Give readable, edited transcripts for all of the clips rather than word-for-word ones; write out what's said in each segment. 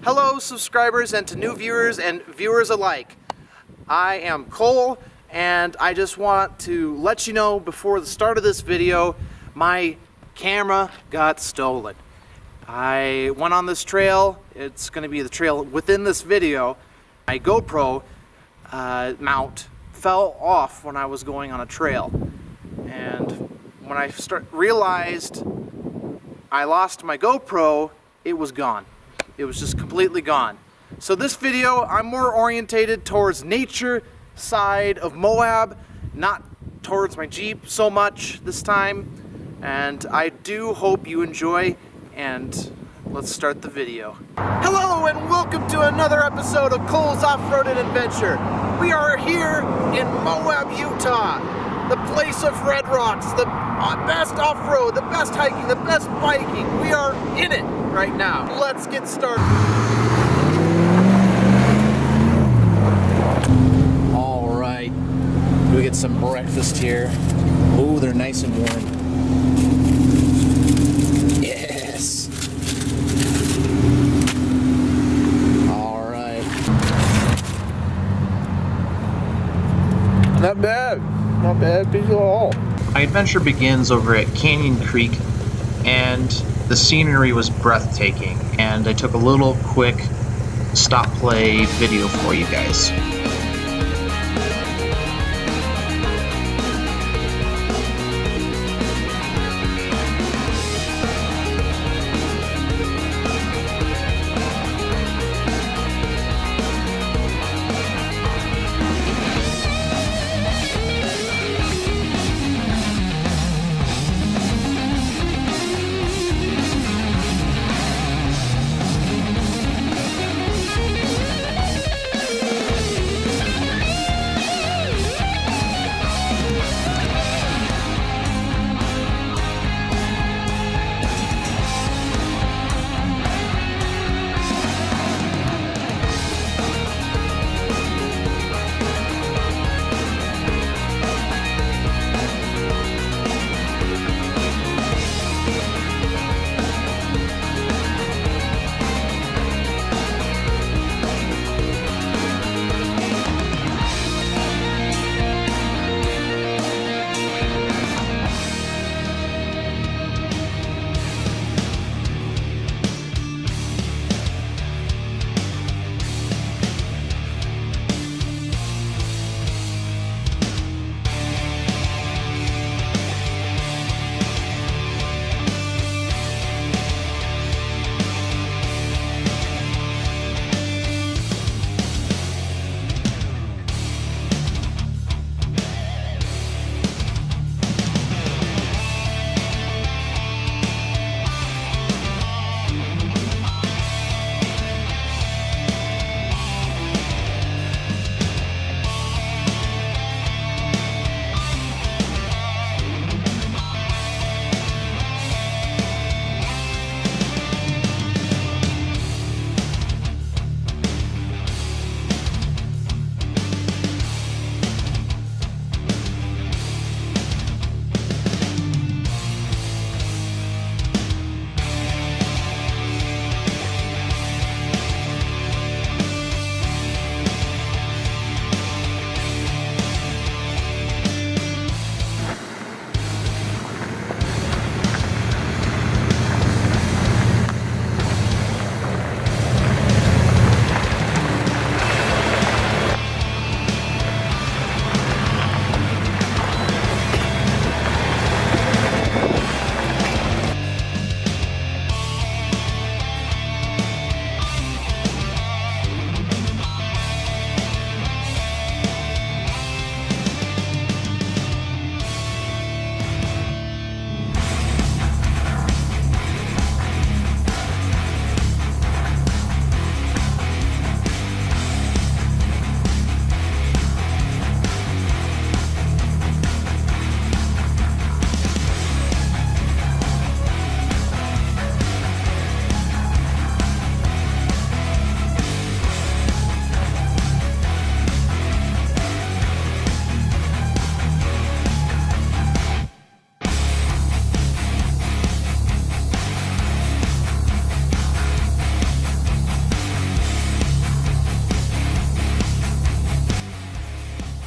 Hello subscribers and to new viewers and viewers alike. I am Cole and I just want to let you know before the start of this video, my camera got stolen. I went on this trail. It's going to be the trail within this video. My GoPro mount fell off when I was going on a trail, and when I realized I lost my GoPro, it was gone. It was just completely gone. So this video, I'm more orientated towards nature side of Moab, not towards my Jeep so much this time. And I do hope you enjoy, and let's start the video. Hello and welcome to another episode of Cole's Off-Road Adventure. We are here in Moab, Utah, the place of red rocks, the best off-road, the best hiking, the best biking. We are in it right now. Let's get started. All right, we get some breakfast here. Oh, they're nice and warm. Yes. All right. Not bad. Not bad piece at all. My adventure begins over at Canyon Creek, and the scenery was breathtaking, and I took a little quick stop play video for you guys.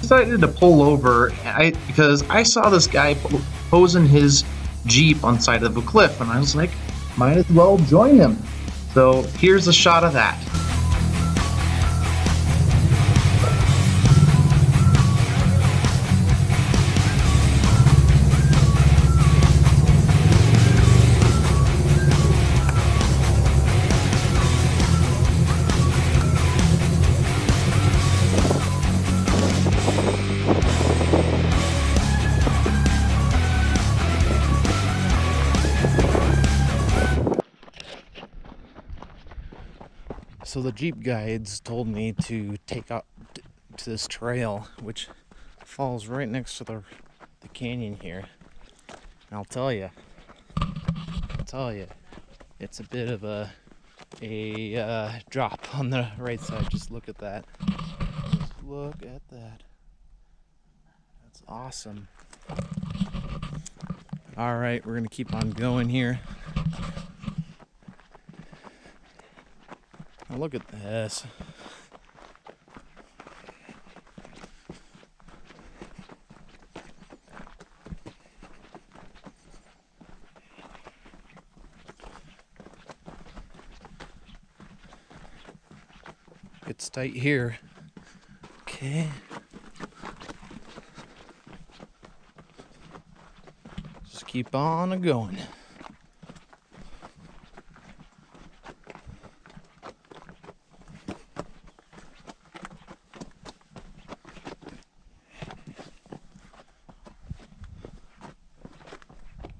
decided to pull over because I saw this guy posing his Jeep on the side of a cliff, and I was like, might as well join him. So here's a shot of that. So the Jeep guides told me to take out to this trail, which falls right next to the canyon here. And I'll tell you, it's a bit of a drop on the right side. Just look at that. Just look at that. That's awesome. All right, we're gonna keep on going here. Now look at this. It's tight here. Okay. Just keep on going.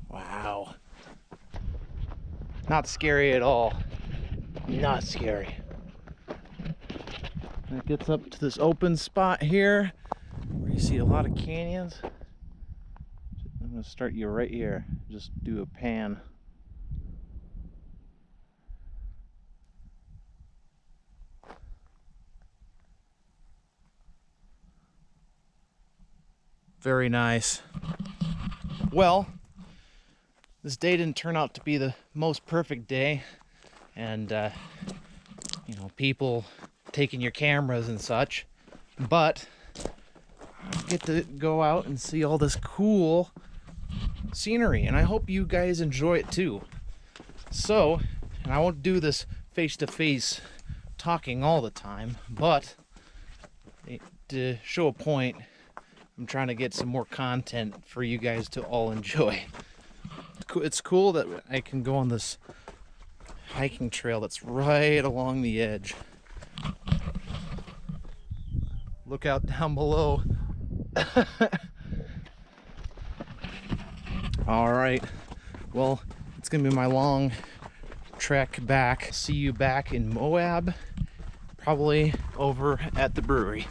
Wow. Not scary at all. Not scary. And it gets up to this open spot here where you see a lot of canyons. I'm going to start you right here. Just do a pan. Very nice. Well, this day didn't turn out to be the most perfect day, and you know, people taking your cameras and such, but I get to go out and see all this cool scenery, and I hope you guys enjoy it too. So, and I won't do this face-to-face talking all the time, but to show a point, I'm trying to get some more content for you guys to all enjoy. It's cool that I can go on this hiking trail that's right along the edge. Look out down below. All right, well, it's gonna be my long trek back. See you back in Moab, probably over at the brewery.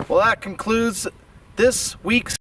Well, that concludes this week's